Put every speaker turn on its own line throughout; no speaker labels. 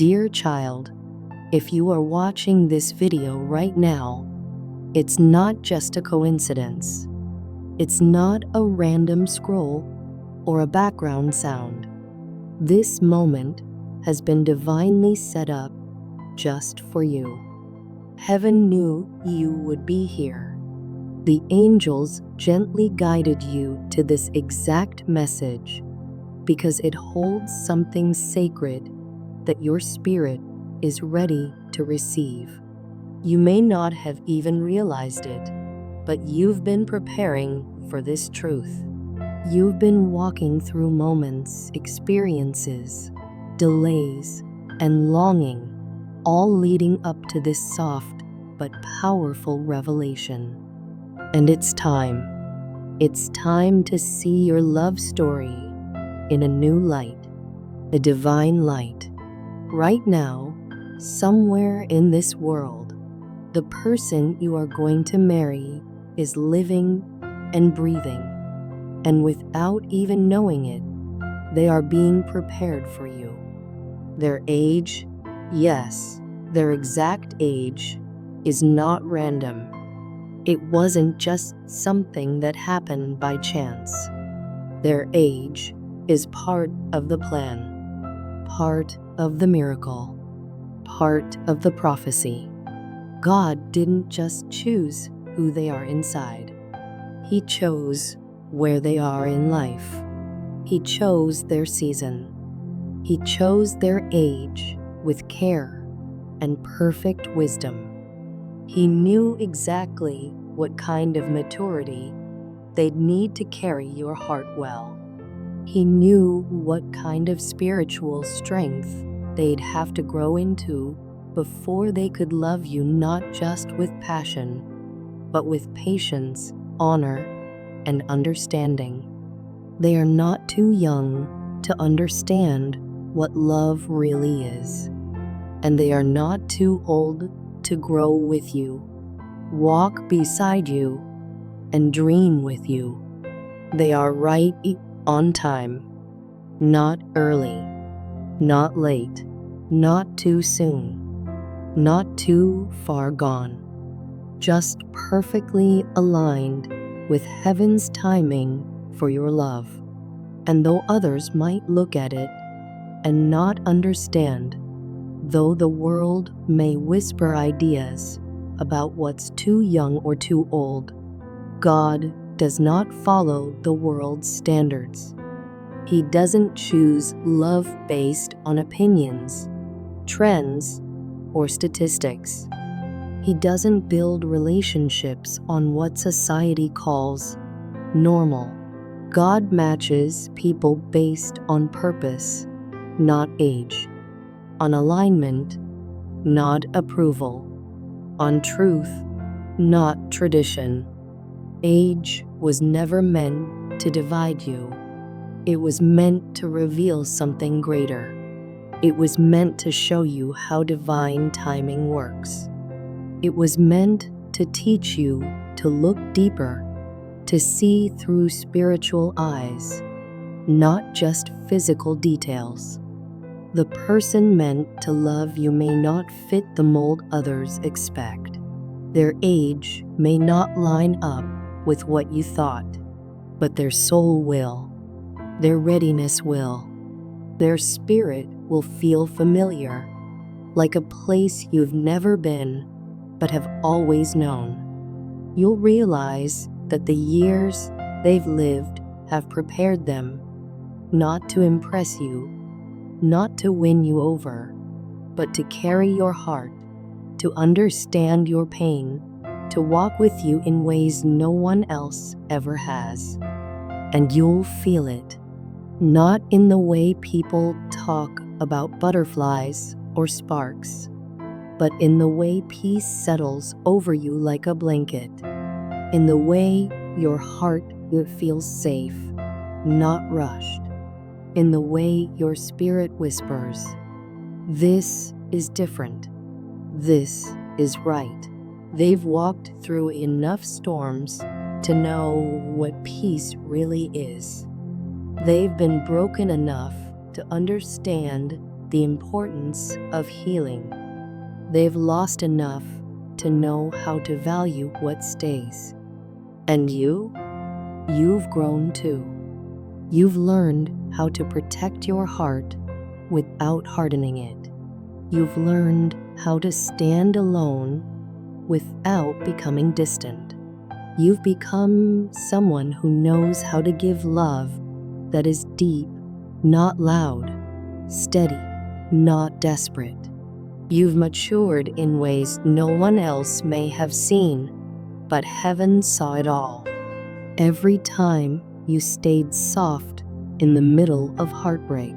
Dear child, if you are watching this video right now, it's not just a coincidence. It's not a random scroll or a background sound. This moment has been divinely set up just for you. Heaven knew you would be here. The angels gently guided you to this exact message because it holds something sacred that your spirit is ready to receive. You may not have even realized it, but you've been preparing for this truth. You've been walking through moments, experiences, delays, and longing, all leading up to this soft but powerful revelation. And it's time. It's time to see your love story in a new light, a divine light. Right now, somewhere in this world, the person you are going to marry is living and breathing. And without even knowing it, they are being prepared for you. Their age, yes, their exact age, is not random. It wasn't just something that happened by chance. Their age is part of the plan, part of the miracle, part of the prophecy. God didn't just choose who they are inside. He chose where they are in life. He chose their season. He chose their age with care and perfect wisdom. He knew exactly what kind of maturity they'd need to carry your heart well. He knew what kind of spiritual strength they'd have to grow into before they could love you not just with passion, but with patience, honor, and understanding. They are not too young to understand what love really is, and they are not too old to grow with you, walk beside you, and dream with you. They are right on time, not early, not late, not too soon, not too far gone, just perfectly aligned with heaven's timing for your love. And though others might look at it and not understand, though the world may whisper ideas about what's too young or too old, God does not follow the world's standards. He doesn't choose love based on opinions, trends, or statistics. He doesn't build relationships on what society calls normal. God matches people based on purpose, not age, on alignment, not approval, on truth, not tradition. Age was never meant to divide you. It was meant to reveal something greater. It was meant to show you how divine timing works. It was meant to teach you to look deeper, to see through spiritual eyes, not just physical details. The person meant to love you may not fit the mold others expect. Their age may not line up with what you thought, but their soul will. Their readiness will. Their spirit will feel familiar, like a place you've never been but have always known. You'll realize that the years they've lived have prepared them, not to impress you, not to win you over, but to carry your heart, to understand your pain, to walk with you in ways no one else ever has. And you'll feel it, not in the way people talk about butterflies or sparks, but in the way peace settles over you like a blanket, in the way your heart feels safe, not rushed, in the way your spirit whispers, "This is different. This is right." They've walked through enough storms to know what peace really is. They've been broken enough to understand the importance of healing. They've lost enough to know how to value what stays. And you've grown too. You've learned how to protect your heart without hardening it. You've learned how to stand alone without becoming distant. You've become someone who knows how to give love that is deep, not loud, steady, not desperate. You've matured in ways no one else may have seen, but heaven saw it all. Every time you stayed soft in the middle of heartbreak.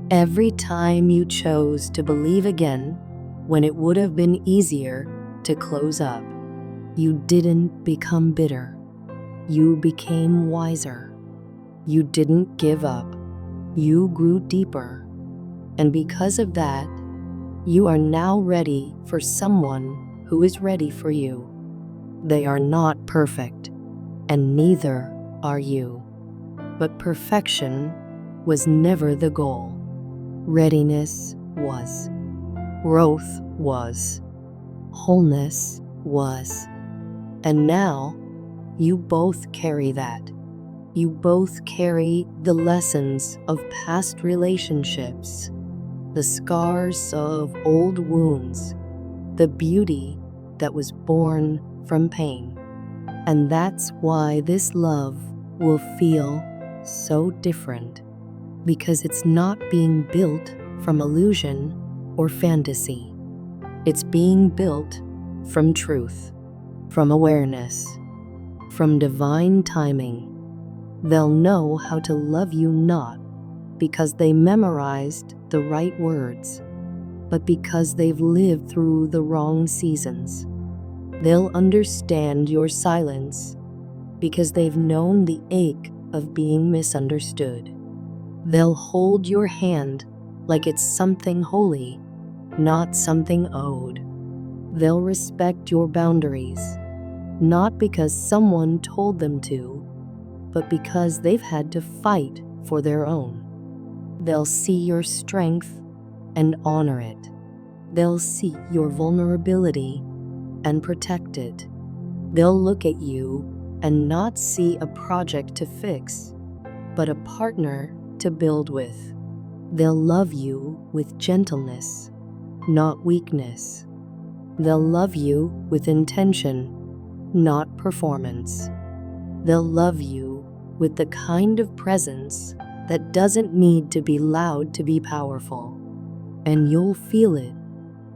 Every time you chose to believe again when it would have been easier to close up. You didn't become bitter. You became wiser. You didn't give up. You grew deeper. And because of that, you are now ready for someone who is ready for you. They are not perfect, and neither are you. But perfection was never the goal. Readiness was. Growth was. Wholeness was. And now, you both carry that. You both carry the lessons of past relationships, the scars of old wounds, the beauty that was born from pain. And that's why this love will feel so different, because it's not being built from illusion or fantasy. It's being built from truth, from awareness, from divine timing. They'll know how to love you not because they memorized the right words, but because they've lived through the wrong seasons. They'll understand your silence because they've known the ache of being misunderstood. They'll hold your hand like it's something holy, not something owed. They'll respect your boundaries, not because someone told them to, but because they've had to fight for their own. They'll see your strength and honor it. They'll see your vulnerability and protect it. They'll look at you and not see a project to fix, but a partner to build with. They'll love you with gentleness, not weakness. They'll love you with intention, not performance. They'll love you with the kind of presence that doesn't need to be loud to be powerful. And you'll feel it.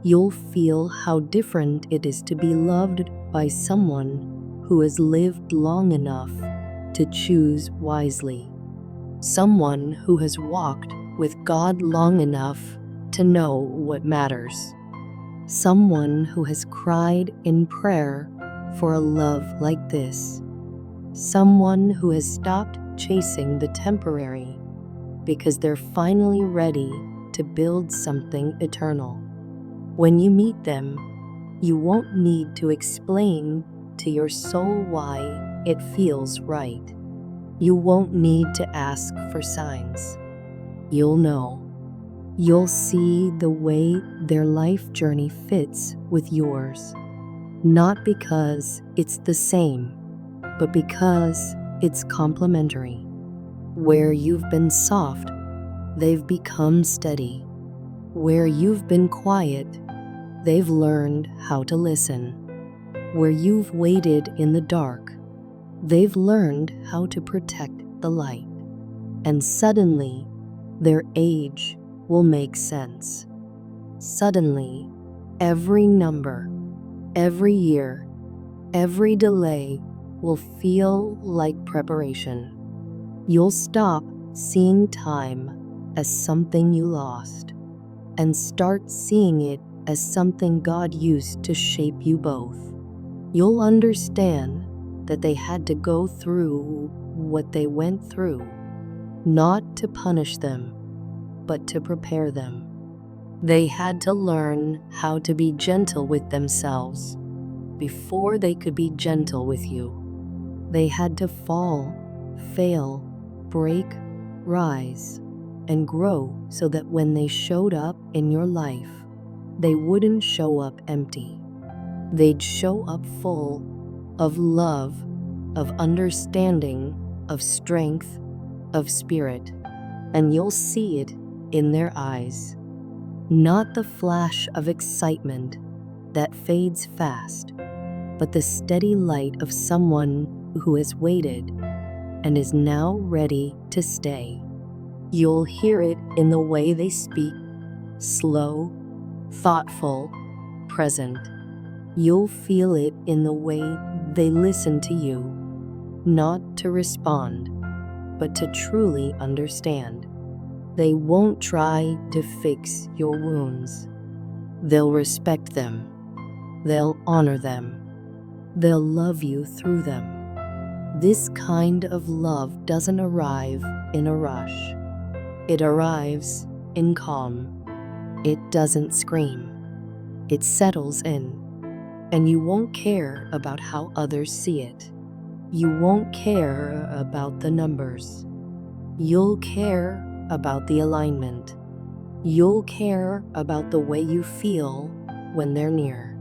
You'll feel how different it is to be loved by someone who has lived long enough to choose wisely. Someone who has walked with God long enough to know what matters. Someone who has cried in prayer for a love like this. Someone who has stopped chasing the temporary because they're finally ready to build something eternal. When you meet them, you won't need to explain to your soul why it feels right. You won't need to ask for signs. You'll know. You'll see the way their life journey fits with yours. Not because it's the same, but because it's complementary. Where you've been soft, they've become steady. Where you've been quiet, they've learned how to listen. Where you've waited in the dark, they've learned how to protect the light. And suddenly, their age will make sense. Suddenly, every number, every year, every delay will feel like preparation. You'll stop seeing time as something you lost and start seeing it as something God used to shape you both. You'll understand that they had to go through what they went through, not to punish them, but to prepare them. They had to learn how to be gentle with themselves before they could be gentle with you. They had to fall, fail, break, rise, and grow so that when they showed up in your life, they wouldn't show up empty. They'd show up full of love, of understanding, of strength, of spirit. And you'll see it in their eyes. Not the flash of excitement that fades fast, but the steady light of someone who has waited and is now ready to stay. You'll hear it in the way they speak, slow, thoughtful, present. You'll feel it in the way they listen to you, not to respond, but to truly understand. They won't try to fix your wounds. They'll respect them. They'll honor them. They'll love you through them. This kind of love doesn't arrive in a rush. It arrives in calm. It doesn't scream. It settles in. And you won't care about how others see it. You won't care about the numbers. You'll care about the alignment. You'll care about the way you feel when they're near.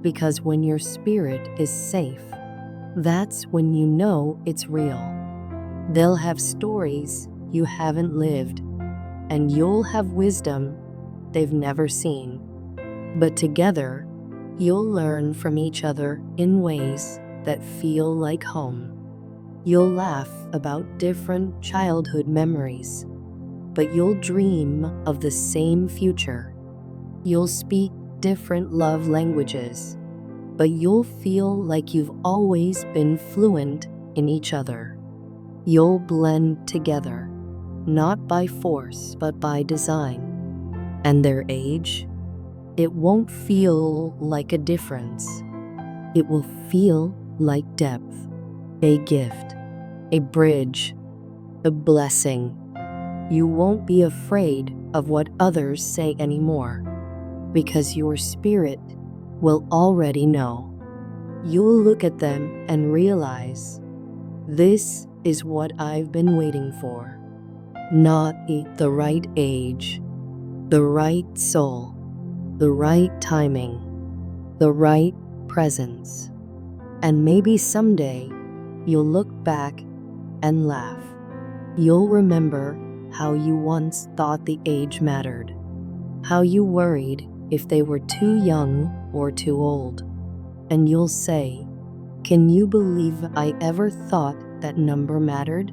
Because when your spirit is safe, that's when you know it's real. They'll have stories you haven't lived, and you'll have wisdom they've never seen. But together, you'll learn from each other in ways that feel like home. You'll laugh about different childhood memories, but you'll dream of the same future. You'll speak different love languages, but you'll feel like you've always been fluent in each other. You'll blend together, not by force, but by design. And their age, it won't feel like a difference. It will feel like depth, a gift, a bridge, a blessing. You won't be afraid of what others say anymore, because your spirit will already know. You'll look at them and realize, this is what I've been waiting for. Not the right age, the right soul, the right timing, the right presence. And maybe someday you'll look back and laugh. You'll remember how you once thought the age mattered, how you worried if they were too young or too old. And you'll say, can you believe I ever thought that number mattered?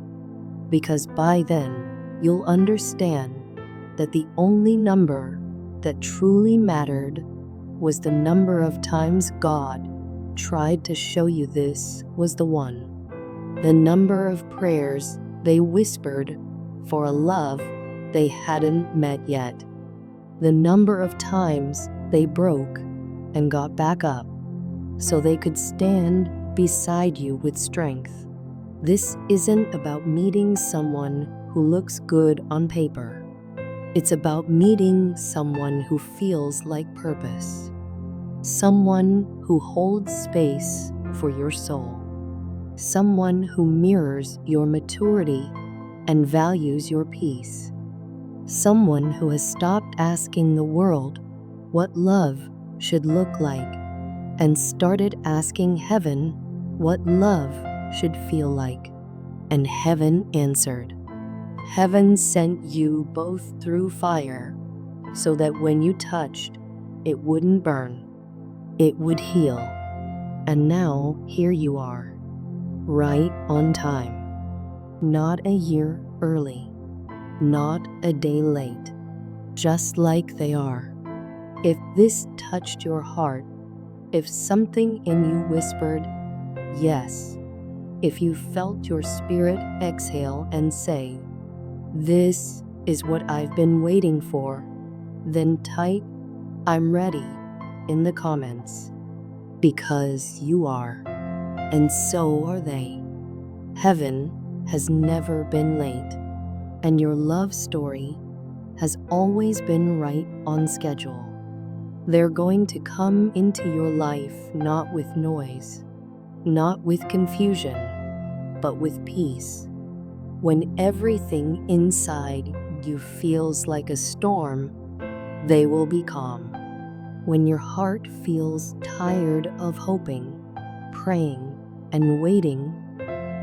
Because by then, you'll understand that the only number that truly mattered was the number of times God tried to show you this was the one. The number of prayers they whispered for a love they hadn't met yet. The number of times they broke and got back up so they could stand beside you with strength. This isn't about meeting someone who looks good on paper. It's about meeting someone who feels like purpose. Someone who holds space for your soul. Someone who mirrors your maturity and values your peace. Someone who has stopped asking the world what love should look like and started asking heaven what love should feel like. And heaven answered. Heaven sent you both through fire so that when you touched, it wouldn't burn. It would heal. And now here you are, right on time. Not a year early, not a day late, just like they are. If this touched your heart, if something in you whispered, yes, if you felt your spirit exhale and say, this is what I've been waiting for, then type, I'm ready, in the comments. Because you are, and so are they. Heaven has never been late, and your love story has always been right on schedule. They're going to come into your life not with noise, not with confusion, but with peace. When everything inside you feels like a storm, they will be calm. When your heart feels tired of hoping, praying, and waiting,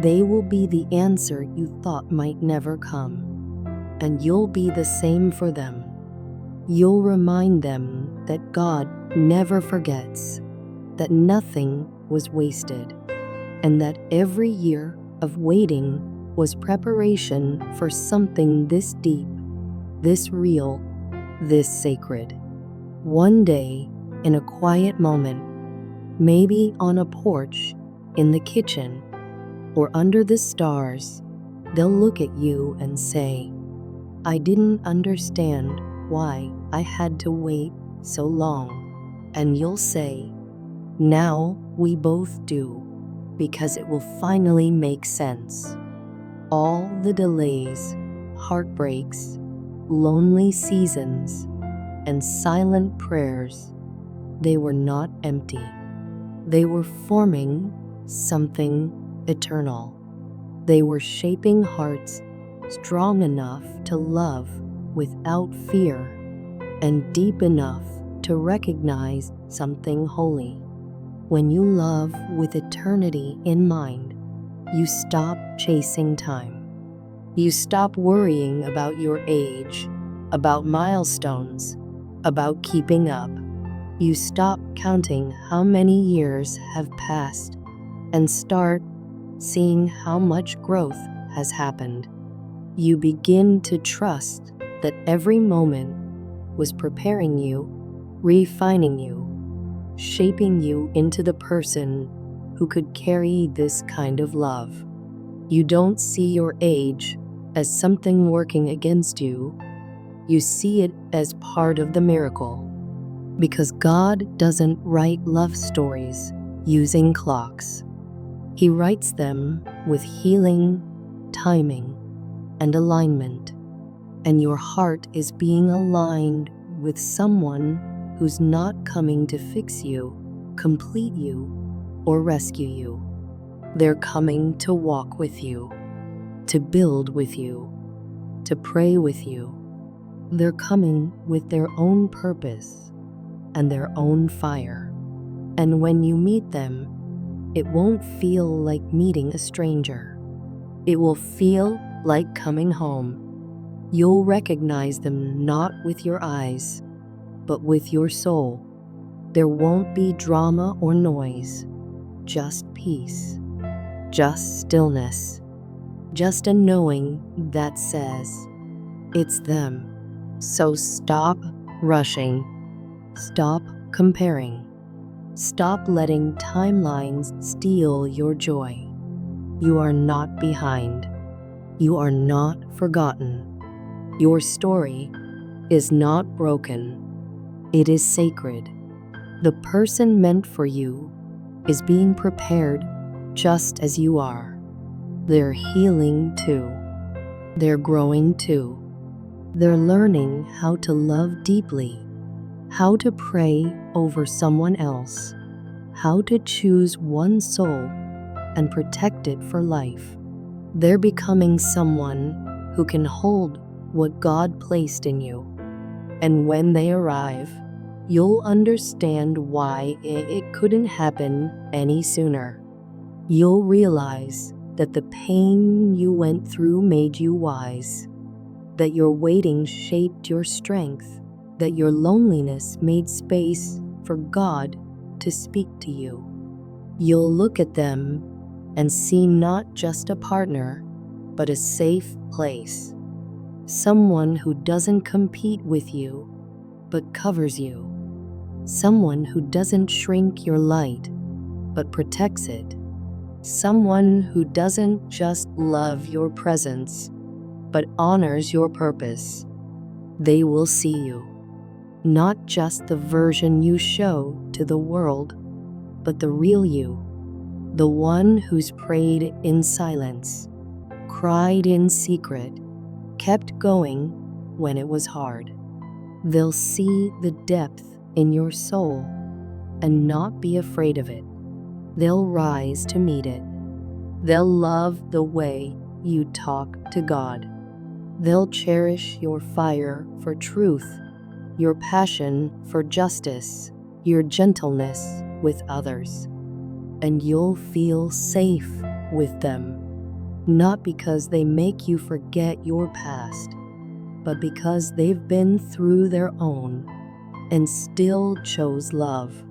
they will be the answer you thought might never come. And you'll be the same for them. You'll remind them that God never forgets, that nothing was wasted, and that every year of waiting was preparation for something this deep, this real, this sacred. One day, in a quiet moment, maybe on a porch, in the kitchen, or under the stars, they'll look at you and say, "I didn't understand why I had to wait so long." And you'll say, "Now we both do, because it will finally make sense." All the delays, heartbreaks, lonely seasons, and silent prayers, they were not empty. They were forming something eternal. They were shaping hearts strong enough to love without fear and deep enough to recognize something holy. When you love with eternity in mind, you stop chasing time. You stop worrying about your age, about milestones, about keeping up. You stop counting how many years have passed and start seeing how much growth has happened. You begin to trust that every moment was preparing you, refining you, shaping you into the person who could carry this kind of love. You don't see your age as something working against you. You see it as part of the miracle. Because God doesn't write love stories using clocks. He writes them with healing, timing, and alignment. And your heart is being aligned with someone who's not coming to fix you, complete you, or rescue you. They're coming to walk with you, to build with you, to pray with you. They're coming with their own purpose and their own fire. And when you meet them, it won't feel like meeting a stranger. It will feel like coming home. You'll recognize them not with your eyes, but with your soul. There won't be drama or noise, just peace, just stillness, just a knowing that says, it's them. So stop rushing, stop comparing, stop letting timelines steal your joy. You are not behind. You are not forgotten. Your story is not broken. It is sacred. The person meant for you is being prepared just as you are. They're healing too. They're growing too. They're learning how to love deeply, how to pray over someone else, how to choose one soul and protect it for life. They're becoming someone who can hold what God placed in you. And when they arrive, you'll understand why it couldn't happen any sooner. You'll realize that the pain you went through made you wise, that your waiting shaped your strength, that your loneliness made space for God to speak to you. You'll look at them and see not just a partner, but a safe place. Someone who doesn't compete with you, but covers you. Someone who doesn't shrink your light, but protects it. Someone who doesn't just love your presence, but honors your purpose. They will see you, not just the version you show to the world, but the real you, the one who's prayed in silence, cried in secret, kept going when it was hard. They'll see the depth in your soul and not be afraid of it. They'll rise to meet it. They'll love the way you talk to God. They'll cherish your fire for truth, your passion for justice, your gentleness with others, and you'll feel safe with them, not because they make you forget your past, but because they've been through their own and still chose love.